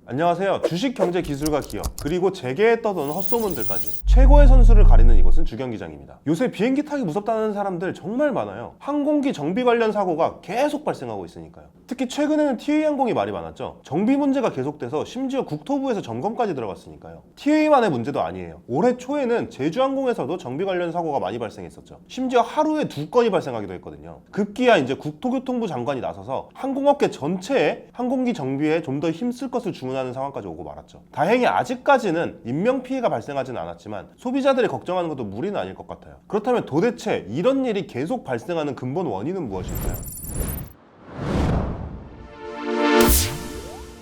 안녕하세요. 주식, 경제, 기술과 기업, 그리고 재계에 떠도는 헛소문들까지 최고의 선수를 가리는 이곳은 주경기장입니다. 요새 비행기 타기 무섭다는 사람들 정말 많아요. 항공기 정비 관련 사고가 계속 발생하고 있으니까요. 특히 최근에는 TA항공이 말이 많았죠. 정비 문제가 계속돼서 심지어 국토부에서 점검까지 들어갔으니까요. TA만의 문제도 아니에요. 올해 초에는 제주항공에서도 정비 관련 사고가 많이 발생했었죠. 심지어 하루에 2건이 발생하기도 했거든요. 급기야 이제 국토교통부 장관이 나서서 항공업계 전체에 항공기 정비에 좀 더 힘쓸 것을 주문하는 상황까지 오고 말았죠. 다행히 아직까지는 인명피해가 발생하지는 않았지만 소비자들이 걱정하는 것도 무리는 아닐 것 같아요. 그렇다면 도대체 이런 일이 계속 발생하는 근본 원인은 무엇일까요?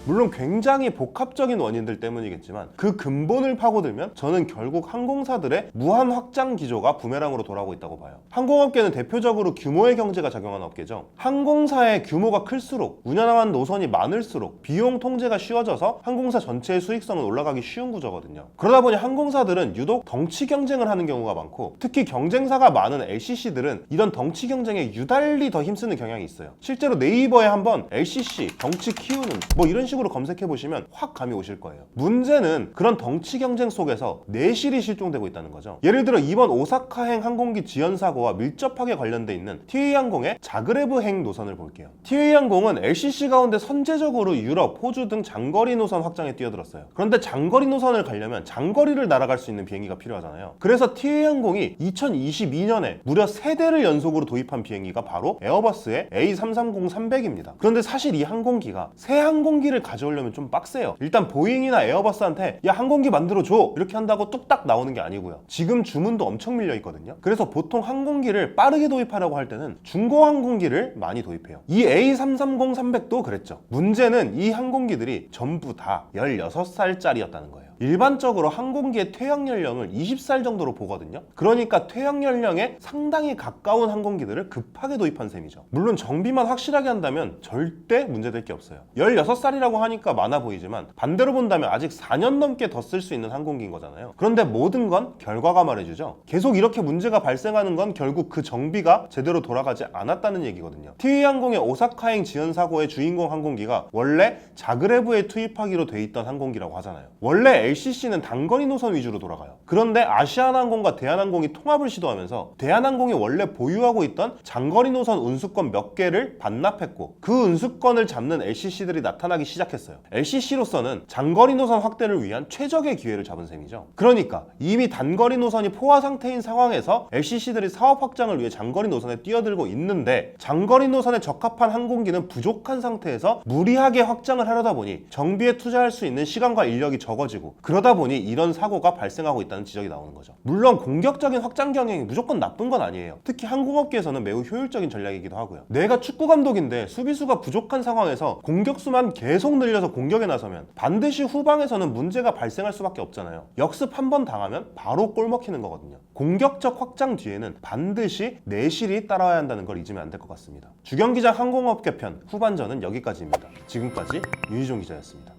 물론 굉장히 복합적인 원인들 때문이겠지만 그 근본을 파고들면 저는 결국 항공사들의 무한 확장 기조가 부메랑으로 돌아오고 있다고 봐요. 항공업계는 대표적으로 규모의 경제가 작용하는 업계죠. 항공사의 규모가 클수록 운영한 노선이 많을수록 비용 통제가 쉬워져서 항공사 전체의 수익성은 올라가기 쉬운 구조거든요. 그러다 보니 항공사들은 유독 덩치 경쟁을 하는 경우가 많고, 특히 경쟁사가 많은 LCC들은 이런 덩치 경쟁에 유달리 더 힘쓰는 경향이 있어요. 실제로 네이버에 한번 LCC 덩치 키우는 이런 식으로 검색해보시면 확 감이 오실 거예요. 문제는 그런 덩치 경쟁 속에서 내실이 실종되고 있다는 거죠. 예를 들어 이번 오사카행 항공기 지연 사고와 밀접하게 관련돼 있는 TA항공의 자그레브행 노선을 볼게요. TA항공은 LCC 가운데 선제적으로 유럽, 호주 등 장거리 노선 확장에 뛰어들었어요. 그런데 장거리 노선을 가려면 장거리를 날아갈 수 있는 비행기가 필요하잖아요. 그래서 TA항공이 2022년에 무려 3대를 연속으로 도입한 비행기가 바로 에어버스의 A330-300입니다. 그런데 사실 이 항공기가 새 항공기를 가져오려면 좀 빡세요. 일단 보잉이나 에어버스한테 야 항공기 만들어줘 이렇게 한다고 뚝딱 나오는 게 아니고요. 지금 주문도 엄청 밀려 있거든요. 그래서 보통 항공기를 빠르게 도입하려고 할 때는 중고 항공기를 많이 도입해요. 이 A330-300도 그랬죠. 문제는 이 항공기들이 전부 다 16살짜리였다는 거예요. 일반적으로 항공기의 퇴역 연령을 20살 정도로 보거든요. 그러니까 퇴역 연령에 상당히 가까운 항공기들을 급하게 도입한 셈이죠. 물론 정비만 확실하게 한다면 절대 문제될 게 없어요. 16살이라고 하니까 많아 보이지만 반대로 본다면 아직 4년 넘게 더 쓸 수 있는 항공기인 거잖아요. 그런데 모든 건 결과가 말해주죠. 계속 이렇게 문제가 발생하는 건 결국 그 정비가 제대로 돌아가지 않았다는 얘기거든요. TA항공의 오사카행 지연 사고의 주인공 항공기가 원래 자그레브에 투입하기로 돼 있던 항공기라고 하잖아요. 원래 LCC는 단거리 노선 위주로 돌아가요. 그런데 아시아나항공과 대한항공이 통합을 시도하면서 대한항공이 원래 보유하고 있던 장거리 노선 운수권 몇 개를 반납했고, 그 운수권을 잡는 LCC들이 나타나기 시작했어요. LCC로서는 장거리 노선 확대를 위한 최적의 기회를 잡은 셈이죠. 그러니까 이미 단거리 노선이 포화 상태인 상황에서 LCC들이 사업 확장을 위해 장거리 노선에 뛰어들고 있는데, 장거리 노선에 적합한 항공기는 부족한 상태에서 무리하게 확장을 하려다 보니 정비에 투자할 수 있는 시간과 인력이 적어지고, 그러다 보니 이런 사고가 발생하고 있다는 지적이 나오는 거죠. 물론 공격적인 확장 경영이 무조건 나쁜 건 아니에요. 특히 항공업계에서는 매우 효율적인 전략이기도 하고요. 내가 축구 감독인데 수비수가 부족한 상황에서 공격수만 계속 늘려서 공격에 나서면 반드시 후방에서는 문제가 발생할 수밖에 없잖아요. 역습 한 번 당하면 바로 골 먹히는 거거든요. 공격적 확장 뒤에는 반드시 내실이 따라와야 한다는 걸 잊으면 안 될 것 같습니다. 주경기장 항공업계 편 후반전은 여기까지입니다. 지금까지 유희종 기자였습니다.